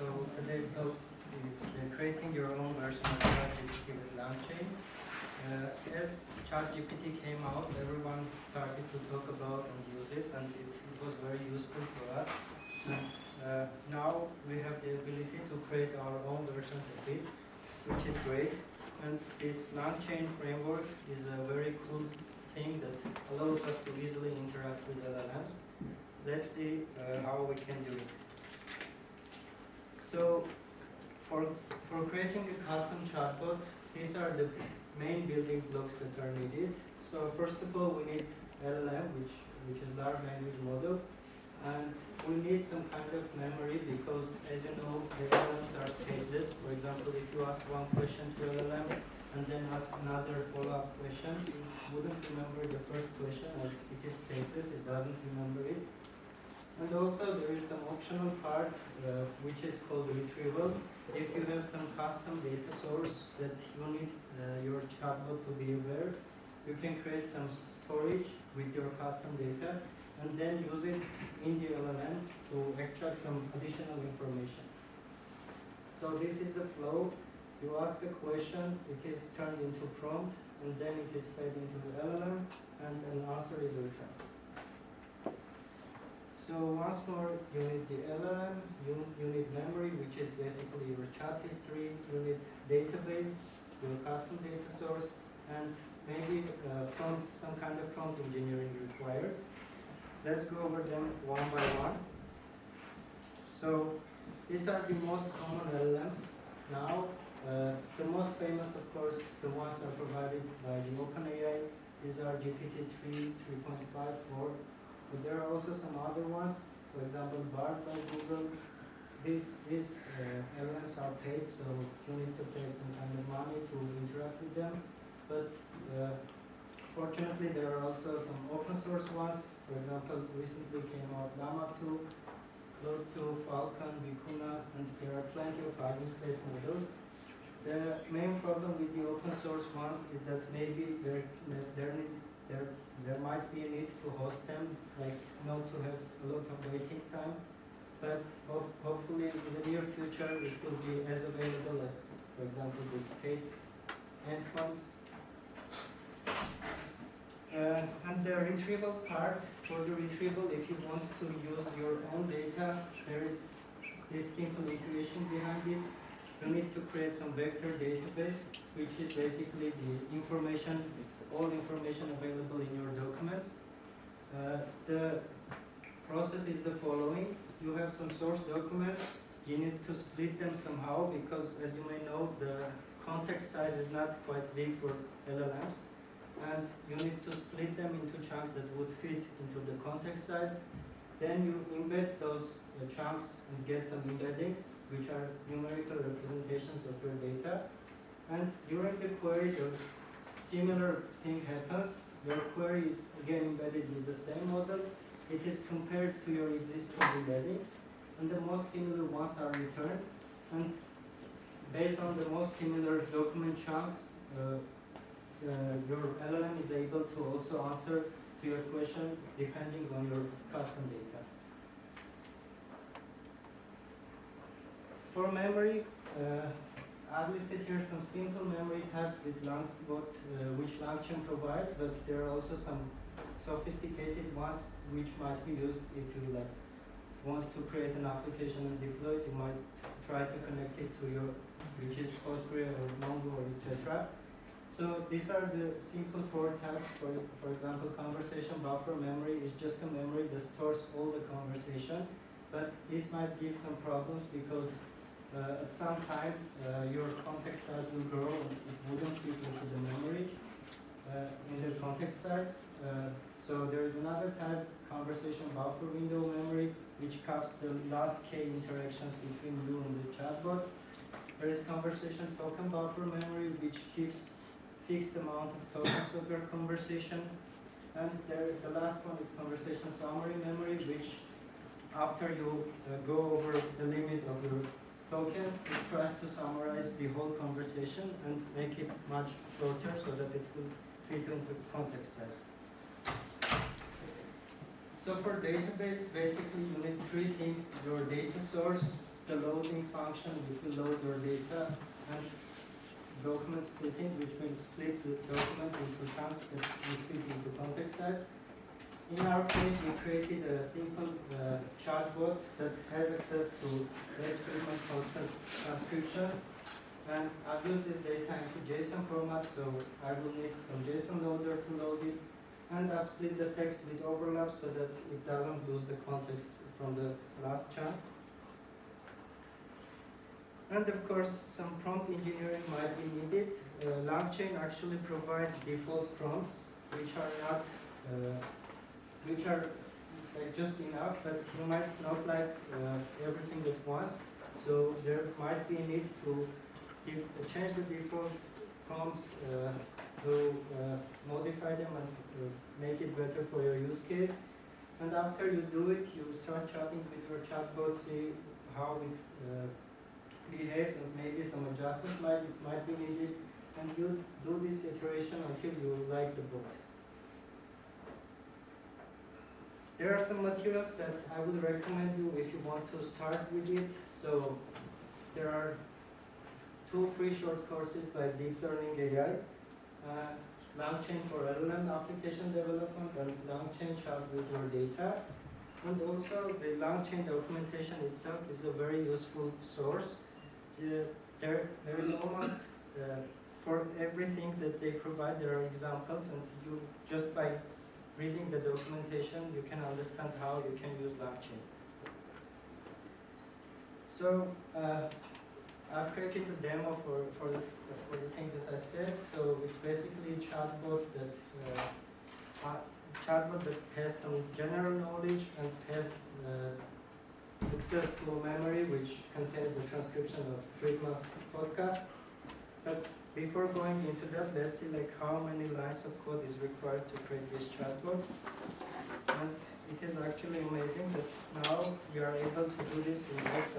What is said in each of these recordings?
So today's talk is creating your own version of ChatGPT with LangChain. As ChatGPT came out, everyone started to talk about and use it, and it was very useful for us. And now we have the ability to create our own versions of it, which is great. And this LangChain framework is a very cool thing that allows us to easily interact with LLMs. Let's see how we can do it. So for creating a custom chatbot, these are the main building blocks that are needed. So first of all, we need LLM, which is large language model, and we need some kind of memory because, as you know, the LLMs are stateless. For example, if you ask one question to LLM and then ask another follow-up question, it wouldn't remember the first question as it is stateless. It doesn't remember it. And also there is some optional part which is called retrieval. If you have some custom data source that you need your chatbot to be aware, you can create some storage with your custom data and then use it in the LLM to extract some additional information. So this is the flow. You ask a question, it is turned into prompt, and then it is fed into the LLM, and an answer is returned. So once more, you need the LLM, you need memory, which is basically your chat history, you need database, your custom data source, and maybe some kind of prompt engineering required. Let's go over them one by one. So these are the most common LLMs now. The most famous, of course, the ones are provided by the OpenAI. These are GPT-3, 3.5, 4. But there are also some other ones, for example, Bard by Google. These LLMs are paid, so you need to pay some kind of money to interact with them. But fortunately, there are also some open source ones. For example, recently came out Llama 2, Claude 2, Falcon, Vicuna, and there are plenty of Hugging-Face models. The main problem with the open source ones is that maybe there might be a need to host them, like not to have a lot of waiting time. But hopefully in the near future it will be as available as, for example, these paid endpoints. And the retrieval part, for the retrieval, if you want to use your own data, there is this simple iteration behind it. You need to create some vector database, which is basically the information, all information available in your documents. The process is the following. You have some source documents. You need to split them somehow because, as you may know, the context size is not quite big for LLMs. And you need to split them into chunks that would fit into the context size. Then you embed those chunks and get some embeddings, which are numerical representations of your data. And during the query, the similar thing happens. Your query is again embedded with the same model. It is compared to your existing embeddings, and the most similar ones are returned. And based on the most similar document chunks, your LLM is able to also answer to your question depending on your custom data. For memory, I've listed here some simple memory types with which LangChain provides, but there are also some sophisticated ones which might be used if you want to create an application and deploy it. You might try to connect it to your, which is Postgre or Mongo or etc. So these are the simple 4 types. For example, conversation buffer memory is just a memory that stores all the conversation, but this might give some problems because at some time your context size will grow and it wouldn't fit into the memory in the context size. So there is another type, conversation buffer window memory, which caps the last K interactions between you and the chatbot. There is conversation token buffer memory, which keeps fixed amount of tokens of your conversation. And the last one is conversation summary memory, which after you go over the limit of your tokens, it tries to summarize the whole conversation and make it much shorter so that it will fit into context size. So for database, basically you need 3 things: your data source, the loading function, which will load your data, and document splitting, which will split the document into chunks that will fit into context size. In our case, we created a simple chatbot that has access to experiment podcast transcriptions, and I've used this data into JSON format, so I will need some JSON loader to load it, and I've split the text with overlap so that it doesn't lose the context from the last chunk. And of course, some prompt engineering might be needed. LangChain actually provides default prompts, which are just enough, but you might not like everything at once. So there might be a need to change the default prompts to modify them and make it better for your use case. And after you do it, you start chatting with your chatbot, see how it behaves, and maybe some adjustments might be needed, and you do this iteration until you like the bot. There are some materials that I would recommend you if you want to start with it. So there are 2 free short courses by Deep Learning AI, LangChain for LLM application development and LangChain Chat with Your Data. And also the LangChain documentation itself is a very useful source. There is almost, for everything that they provide, there are examples, and you just by reading the documentation, you can understand how you can use LangChain. So I've created a demo for the thing that I said. So it's basically a chatbot that has some general knowledge and has access to a memory which contains the transcription of Friedman's podcast. But before going into that, let's see how many lines of code is required to create this chatbot. And it is actually amazing that now we are able to do this in just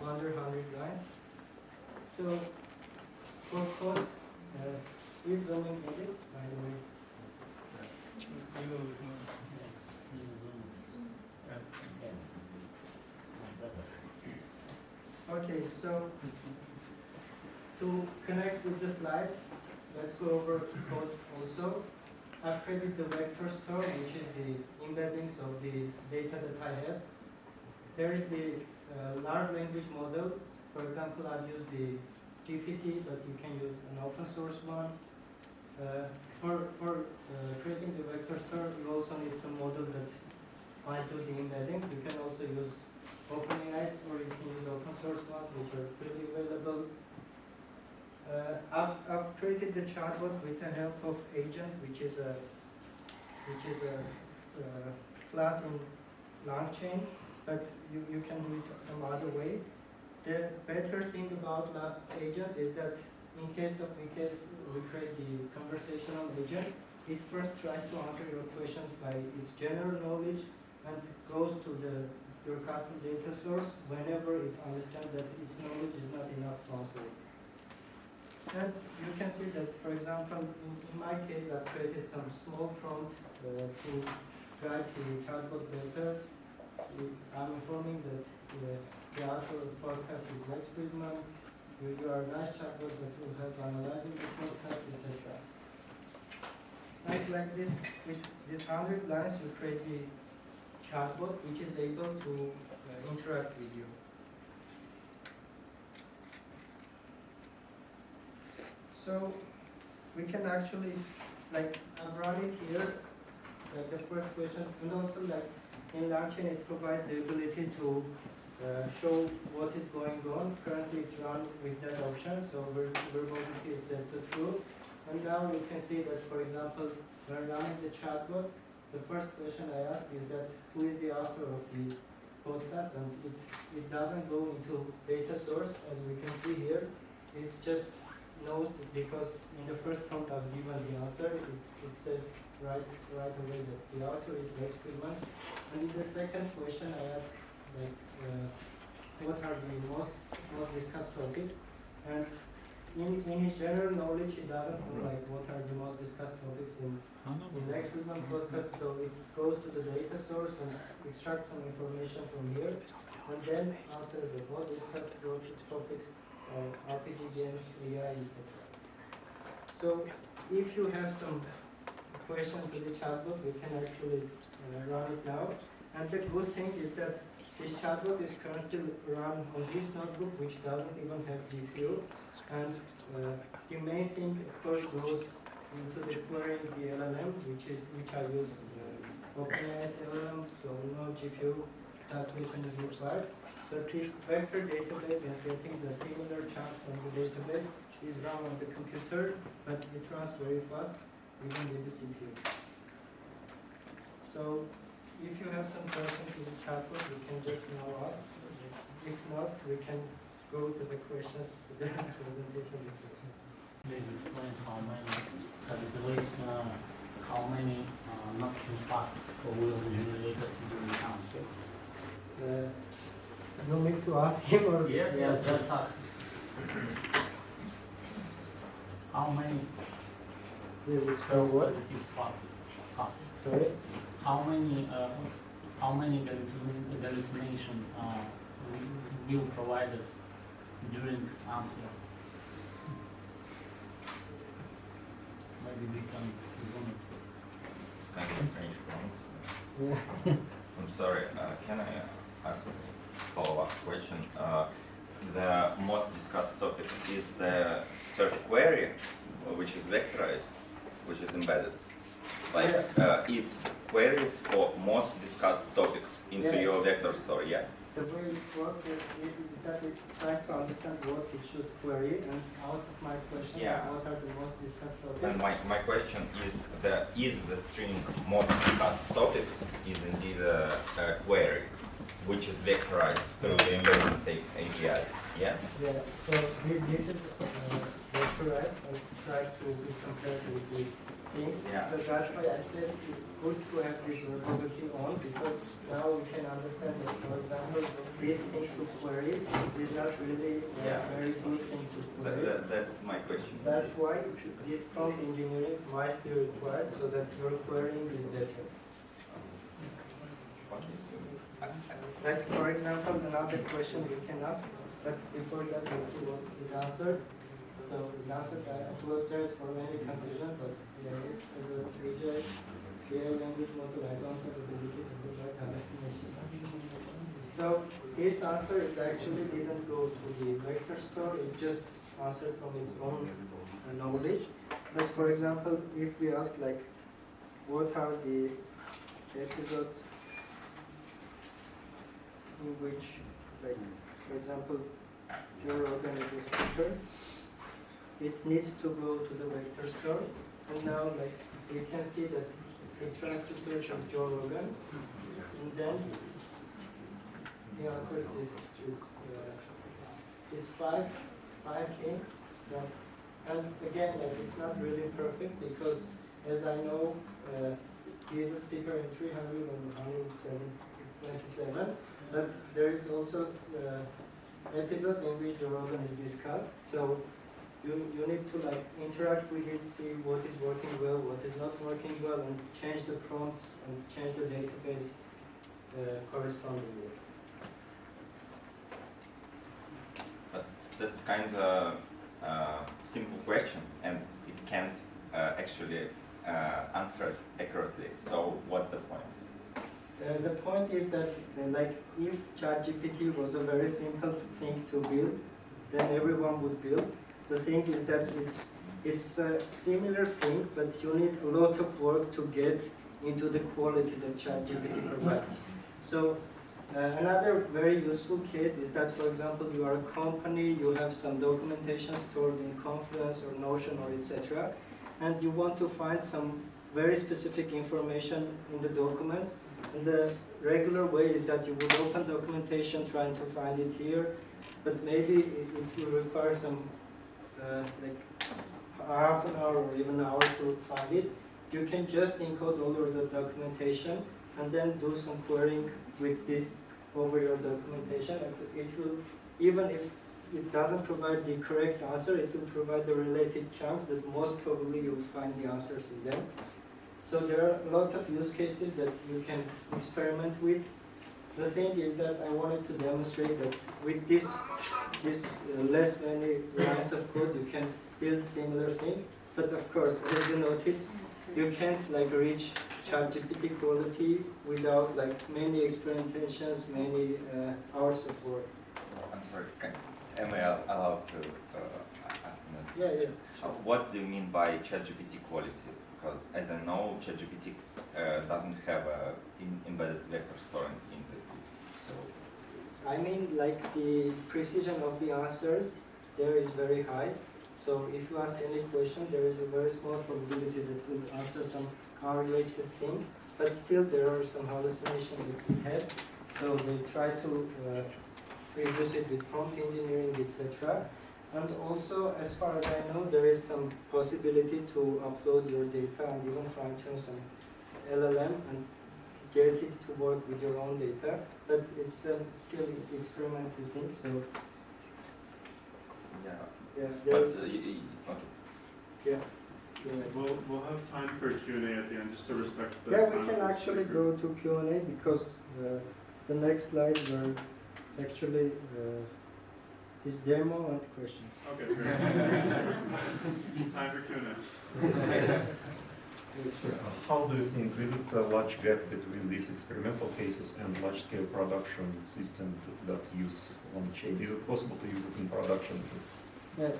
under 100 lines. So for code, is zooming needed, by the way? Okay, so to connect with the slides, let's go over code also. I've created the vector store, which is the embeddings of the data that I have. There is the large language model. For example, I've used the GPT, but you can use an open source one. For creating the vector store, you also need some model that might do the embeddings. You can also use OpenAI's, or you can use open source ones, which are freely available. I've created the chatbot with the help of agent, which is a class in LangChain, but you can do it some other way. The better thing about agent is that in case we create the conversational agent, it first tries to answer your questions by its general knowledge and goes to your custom data source whenever it understands that its knowledge is not enough to answer it. And you can see that, for example, in my case, I've created some small prompt to guide the chatbot data. I'm informing that the author of the podcast is Lex Friedman. You are a nice chatbot that will help analyzing the podcast, etc. Like this, with these 100 lines, you create the chatbot, which is able to interact with you. So we can actually, I've run it here, the first question, and also in LangChain it provides the ability to show what is going on. Currently it's run with that option, so verbosity is set to true. And now you can see that, for example, when running the chatbot, the first question I ask is that who is the author of the podcast, and it doesn't go into data source, as we can see here. It just knows because in the first prompt I've given the answer, it says right away that the author is Lex Friedman. And in the second question I ask what are the most discussed topics, and in his general knowledge, he doesn't know like what are the most discussed topics in next Sipan podcast. So it goes to the data source and extracts some information from here, and then answers the most discussed topics, RPG games, AI, etc. So if you have some question to the chatbot, we can actually run it now. And the good thing is that this chatbot is currently run on this notebook, which doesn't even have GPU. And the main thing, of course, goes into the querying the LLM, which I use OpenAI's LLM, so no GPU calculation is required. But this vector database is getting the similar chunk from the database, is run on the computer, but it runs very fast, even with the CPU. So if you have some question to the chatbot, you can just now ask. If not, we can go to the questions to the presentation itself. Please explain how many knock-in facts will be generated during the answer. You want me to ask him or? Yes, just ask. How many Please explain what? positive facts? Sorry? How many hallucination will provided during answer? Maybe we can zoom it. It's kind of a strange prompt. I'm sorry, can I ask a follow-up question? The most discussed topics is the search query, which is vectorized, which is embedded. Like it queries for most discussed topics into your vector store, yeah. The way it works is that it tries to understand what it should query, and out of my question, what are the most discussed topics? And my question is the string most discussed topics is indeed a query, which is vectorized through the embedding API, yeah? Yeah, so this is vectorized and try to be compared with the things. Yeah. So that's why I said it's good to have this verbosity on, because now we can understand that, for example, this thing to query is not really a very good thing to query. That's my question. That's why this prompt engineering might be required so that your querying is better. Okay. Like, for example, another question we can ask, but before that, let's see what it answered. So the answer, I apologize for any confusion, but as a reject, language model, I don't have ability to do that hallucination. So his answer, it actually didn't go to the vector store, it just answered from its own knowledge. But for example, if we ask like, what are the episodes in which, like, for example, Joe Rogan is a speaker, it needs to go to the vector store, and now like we can see that it tries to search on Joe Rogan, and then he answers this five things. And again, like, it's not really perfect because, as I know, he is a speaker in 300 and 127, but there is also episodes in which Joe Rogan is discussed. So you need to like interact with it, see what is working well, what is not working well, and change the prompts and change the database correspondingly. But that's kind of simple question, and it can't actually answer it accurately. So what's the point? The point is that like if ChatGPT was a very simple thing to build, then everyone would build. The thing is that it's a similar thing, but you need a lot of work to get into the quality that ChatGPT provides. So another very useful case is that, for example, you are a company, you have some documentation stored in Confluence or Notion or etc., and you want to find some very specific information in the documents. And the regular way is that you would open documentation trying to find it here, but maybe it will require some like half an hour or even an hour to find it. You can just encode all of the documentation and then do some querying with this over your documentation. And it will, even if it doesn't provide the correct answer, it will provide the related chunks that most probably you'll find the answers in them. So there are a lot of use cases that you can experiment with. The thing is that I wanted to demonstrate that with this less many lines of code, you can build similar thing. But of course, as you noted, you can't like reach ChatGPT quality without like many experimentations, many hours of work. I'm sorry, am I allowed to ask another Yeah, question? What do you mean by ChatGPT quality? Because as I know, ChatGPT doesn't have a embedded vector storing into it. So I mean, like the precision of the answers there is very high. So if you ask any question, there is a very small probability that will answer some car-related thing, but still there are some hallucinations that it has. So they try to reduce it with prompt engineering, etc. And also, as far as I know, there is some possibility to upload your data and even fine-tune some LLM and get it to work with your own data. But it's still experimental thing. So yeah. yeah, But there's okay. yeah. We'll have time for Q&A at the end, just to respect the Yeah, time we can of the actually speaker. go to Q&A because the next slide were actually is demo and questions. Okay, great. Time for Q&A. How do you think, is it a large gap between these experimental cases and large-scale production systems that use LangChain? Is it possible to use it in production? Yeah,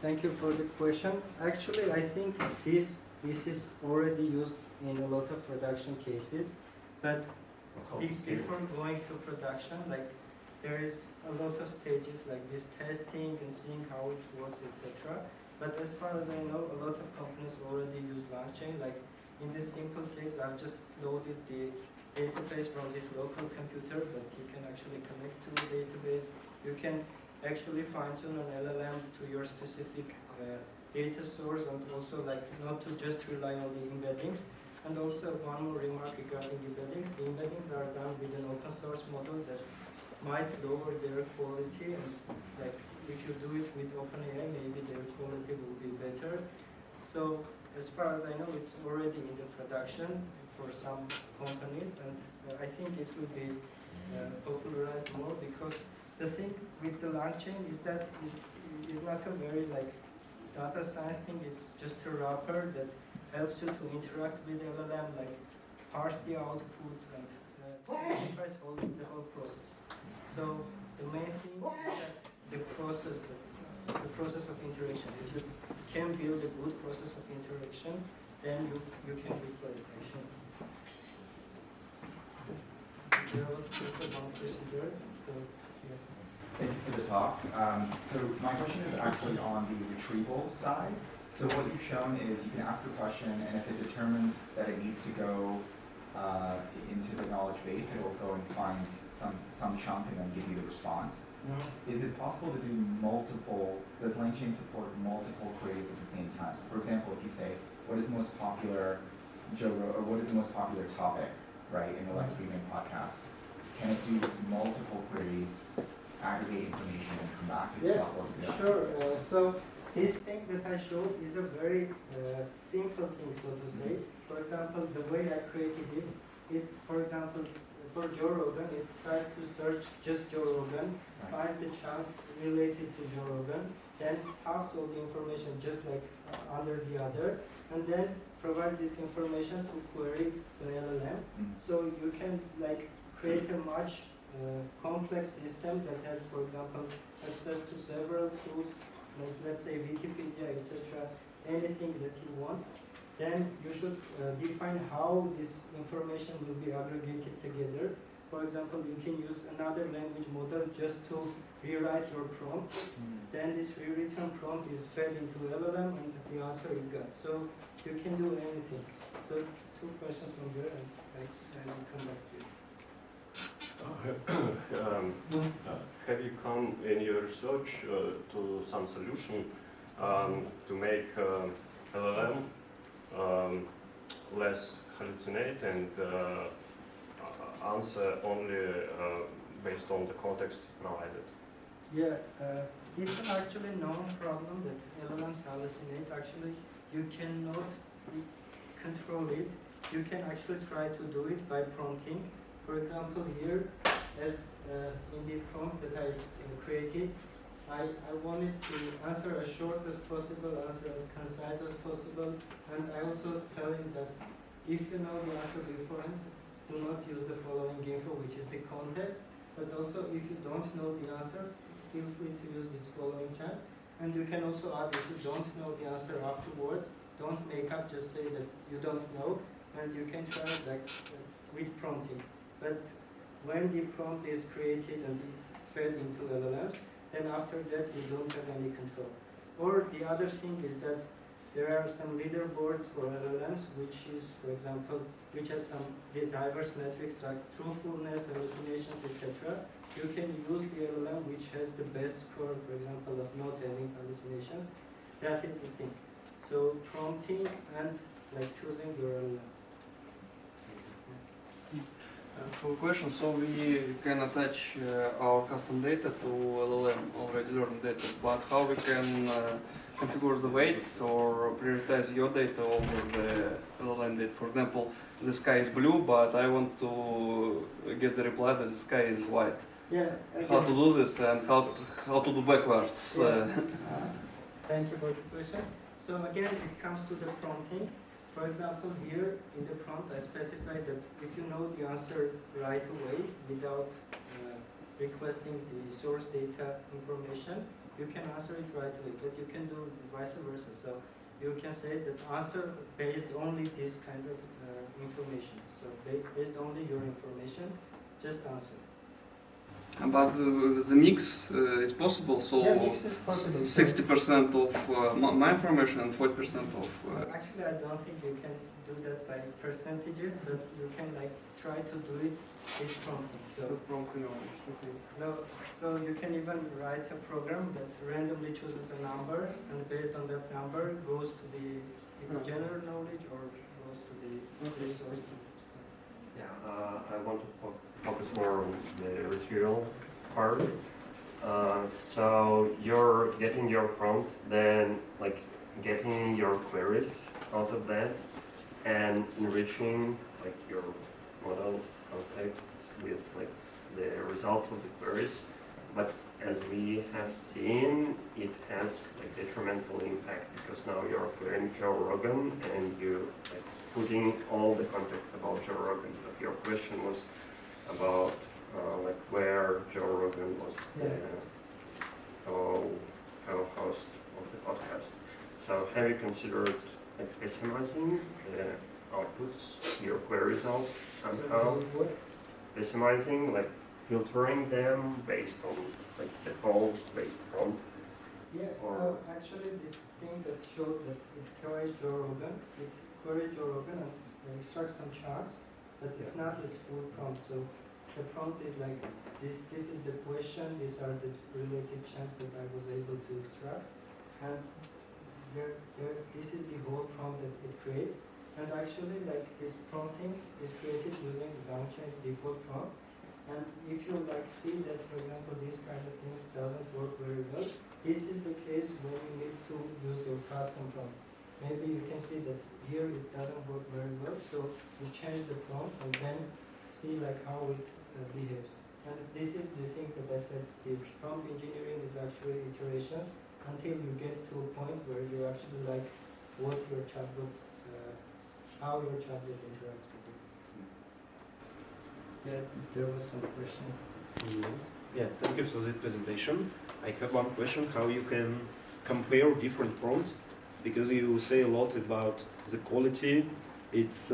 thank you for the question. Actually, I think this is already used in a lot of production cases, but before going to production, like there is a lot of stages like this testing and seeing how it works, etc. But as far as I know, a lot of companies already use LangChain. Like in this simple case, I've just loaded the database from this local computer, but you can actually connect to the database. You can actually fine-tune an LLM to your specific data source, and also like not to just rely on the embeddings. And also one more remark regarding embeddings. The embeddings are done with an open source model that might lower their quality, and like if you do it with OpenAI, maybe their quality will be better. So as far as I know, it's already in the production for some companies, and I think it will be popularized more, because the thing with the LangChain is that it's not a very like data science thing. It's just a wrapper that helps you to interact with LLM, like parse the output and simplifies the whole process. So the main thing is that the process of interaction. If you can build a good process of interaction, then you can deploy it actually. There was also one question there. So yeah. Thank you for the talk. So my question is actually on the retrieval side. So what you've shown is you can ask a question, and if it determines that it needs to go into the knowledge base, it will go and find some chunk and then give you the response. Mm-hmm. Is it possible to do multiple, does LangChain support multiple queries at the same time? So for example, if you say, what is the most popular or what is the most popular topic, right, in the live streaming podcast, can it do multiple queries, aggregate information, and come back? Is it possible to do that? Sure. So this thing that I showed is a very simple thing, so to say. For example, the way I created it, for example, for Joe Rogan, it tries to search just Joe Rogan, finds the chunks related to Joe Rogan, then stuffs all the information just like under the other, and then provides this information to query the LLM. So you can like create a much complex system that has, for example, access to several tools, like let's say Wikipedia, etc., anything that you want. Then you should define how this information will be aggregated together. For example, you can use another language model just to rewrite your prompt. Then this rewritten prompt is fed into LLM and the answer is got. So you can do anything. So 2 questions from there, and I will come back to you. Have you come in your research to some solution to make LLM less hallucinate and answer only based on the context provided? Yeah, it's an actually known problem that LLMs hallucinate. Actually, you cannot control it. You can actually try to do it by prompting. For example, here, as in the prompt that I created, I wanted to answer as short as possible, answer as concise as possible, and I also tell him that if you know the answer beforehand, do not use the following info, which is the context, but also if you don't know the answer, feel free to use this following chat. And you can also add, if you don't know the answer afterwards, don't make up, just say that you don't know, and you can try like with prompting. But when the prompt is created and fed into LLMs, then after that you don't have any control. Or the other thing is that there are some leaderboards for LLMs, which is, for example, which has some diverse metrics like truthfulness, hallucinations, etc. You can use the LLM which has the best score, for example, of not having hallucinations. That is the thing. So prompting and like choosing your LLM. Cool question. So we can attach our custom data to LLM, already learned data, but how we can configure the weights or prioritize your data over the LLM data? For example, the sky is blue, but I want to get the reply that the sky is white. Yeah. How to do this and how to do backwards? Yeah. Thank you for the question. So again, it comes to the prompting. For example, here in the prompt, I specified that if you know the answer right away without requesting the source data information, you can answer it right away, but you can do vice versa. So you can say that answer based only this kind of information. So based only your information, just answer. But the mix is possible, so Yeah, mix is possible. 60% of my information and 40% of... Actually, I don't think you can do that by percentages, but you can like try to do it with prompting. So so you can even write a program that randomly chooses a number, and based on that number goes to its general knowledge or goes to the source. Yeah, I want to focus more on the retrieval part. So you're getting your prompt, then like getting your queries out of that, and enriching like your model's context with like the results of the queries. But as we have seen, it has like detrimental impact because now you're querying Joe Rogan and you like putting all the context about Joe Rogan. But your question was about like where Joe Rogan was the co-host of the podcast. So have you considered like pacimizing the outputs, your query results somehow? What? Pacimizing, like filtering them based on like the call-based prompt. Yeah, so actually this thing that showed that it queries Joe Rogan, it queries Joe Rogan and extracts some chunks, but it's not its full prompt. So the prompt is like this is the question, these are the related chunks that I was able to extract, and this is the whole prompt that it creates. And actually like this prompting is created using LangChain's default prompt. And if you like see that, for example, this kind of things doesn't work very well, this is the case when you need to use your custom prompt. Maybe you can see that here it doesn't work very well, so you change the prompt and then see like how it behaves. And this is the thing that I said, this prompt engineering is actually iterations until you get to a point where you actually like what your chatbot, how your chatbot interacts with you. Yeah, there was some question. Yeah, thank you for the presentation. I have one question, how you can compare different prompts, because you say a lot about the quality. It's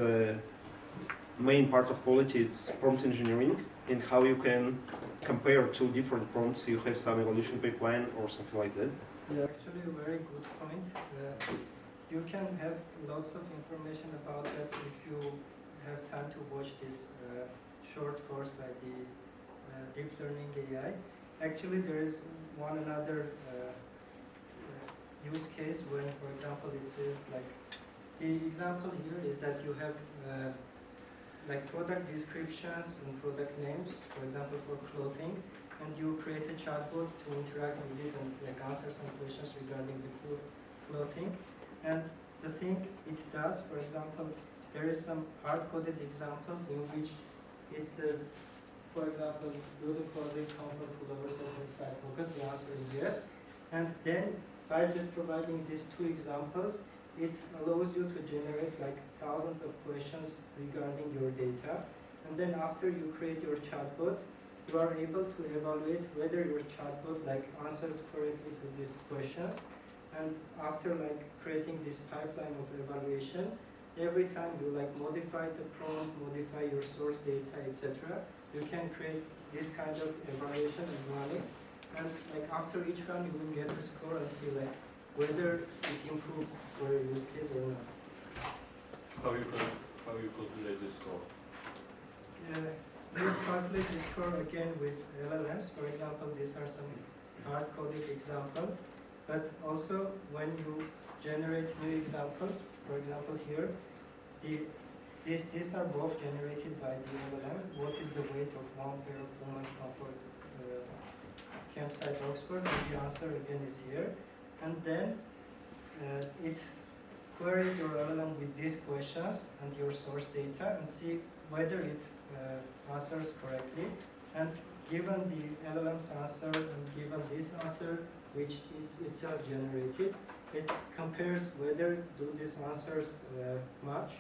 main part of quality, it's prompt engineering, and how you can compare two different prompts. You have some evolution pipeline or something like that. Yeah, actually a very good point. You can have lots of information about that if you have time to watch this short course by the deep learning AI. Actually, there is one another use case when, for example, it says like, the example here is that you have like product descriptions and product names, for example, for clothing, and you create a chatbot to interact with it and like answer some questions regarding the clothing. And the thing it does, for example, there is some hard-coded examples in which it says, for example, do the clothing comfort pullovers have side pockets? The answer is yes. And then by just providing these two examples, it allows you to generate like thousands of questions regarding your data. And then after you create your chatbot, you are able to evaluate whether your chatbot like answers correctly to these questions. And after like creating this pipeline of evaluation, every time you like modify the prompt, modify your source data, etc., you can create this kind of evaluation and run it. And like after each run, you will get a score and see like whether it improved for your use case or not. How you calculate the score? You calculate the score again with LLMs. For example, these are some hard-coded examples. But also, when you generate new examples, for example here, these are both generated by the LLM. What is the weight of one pair of women's comfort campsite Oxford? And the answer again is here. And then it queries your LLM with these questions and your source data and see whether it answers correctly. And given the LLM's answer and given this answer, which is itself generated, it compares whether do these answers match,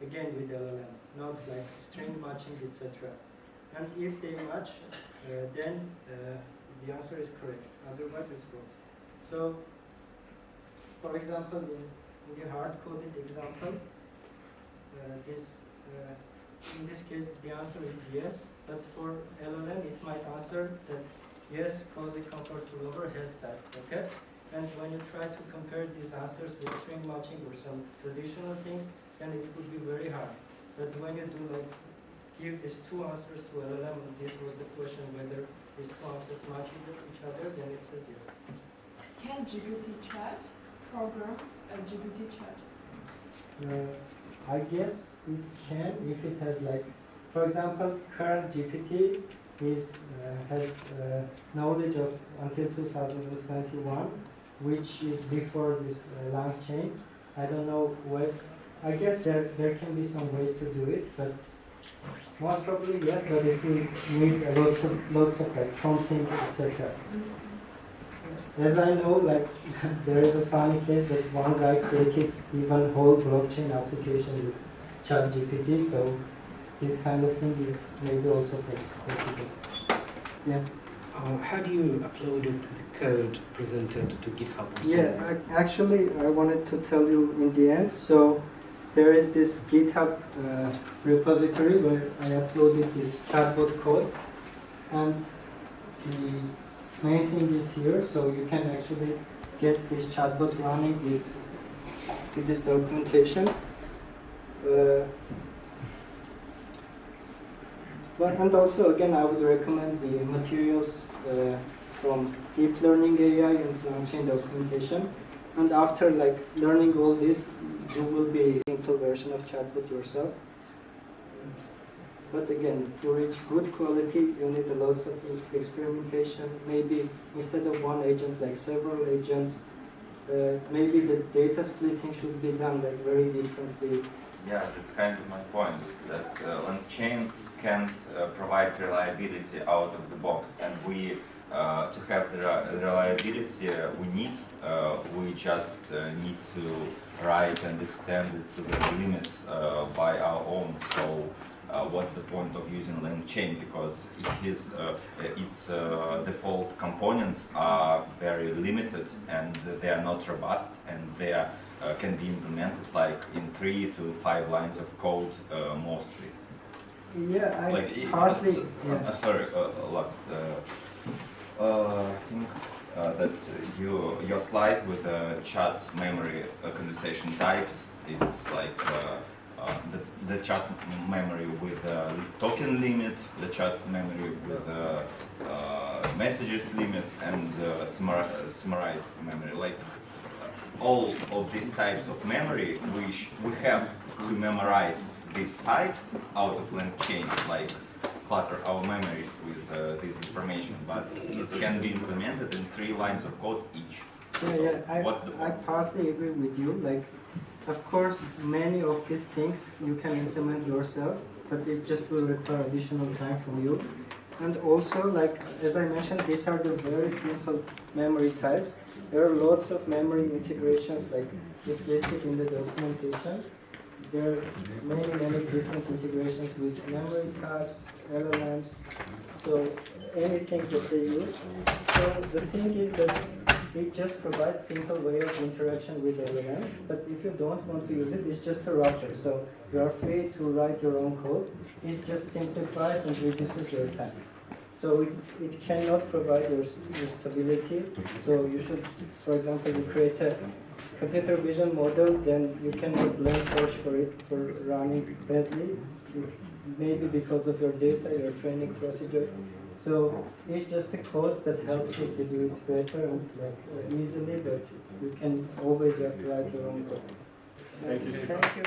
again with LLM, not like string matching, etc. And if they match, then the answer is correct, otherwise it's false. So, for example, in the hard-coded example, in this case, the answer is yes, but for LLM, it might answer that yes, cozy comfort pullover has side pockets. And when you try to compare these answers with string matching or some traditional things, then it would be very hard. But when you do like give these two answers to LLM, and this was the question whether these two answers match each other, then it says yes. Can GPT chat program a GPT chat? I guess it can if it has like, for example, current GPT has knowledge of until 2021, which is before this LangChain. I don't know what. I guess there can be some ways to do it, but most probably yes. But if we need lots of like prompting, etc. As I know, like there is a funny case that one guy created even whole blockchain application with ChatGPT. So this kind of thing is maybe also possible. Yeah. How do you upload the code presented to GitHub? Yeah, actually, I wanted to tell you in the end. So there is this GitHub repository where I uploaded this chatbot code, and the main thing is here. So you can actually get this chatbot running with this documentation. And also, again, I would recommend the materials from Deep Learning AI and LangChain documentation. And after like learning all this, you will be a simple version of chatbot yourself. But again, to reach good quality, you need a lot of experimentation. Maybe instead of one agent, like several agents. Maybe the data splitting should be done like very differently. Yeah, that's kind of my point. That LangChain can't provide reliability out of the box, and we to have the reliability we just need to write and extend it to the limits by our own. So what's the point of using LangChain? Because its default components are very limited and they are not robust, and they are, can be implemented like in 3 to 5 lines of code mostly. Yeah, I like hardly. I'm sorry, last thing that your slide with the chat memory conversation types, it's like the chat memory with the token limit, the chat memory with the messages limit, and summarized memory. Like all of these types of memory, we have to memorize these types out of LangChain, like clutter our memories with this information, but it can be implemented in 3 lines of code each. So what's the I point? partly agree with you. Like, of course, many of these things you can implement yourself, but it just will require additional time from you. And also, like, as I mentioned, these are the very simple memory types. There are lots of memory integrations, like it's listed in the documentation. There are many different integrations with memory types, LLMs, so anything that they use. So the thing is that it just provides simple way of interaction with LLM, but if you don't want to use it, it's just a wrapper. So you are free to write your own code. It just simplifies and reduces your time. So it cannot provide your stability. So you should, for example, you create a computer vision model, then you cannot blame Torch for it for running badly, maybe because of your data, your training procedure. So it's just a code that helps you to do it better and easily, but you can always write your own code. Thank you, Sipan. Thank you.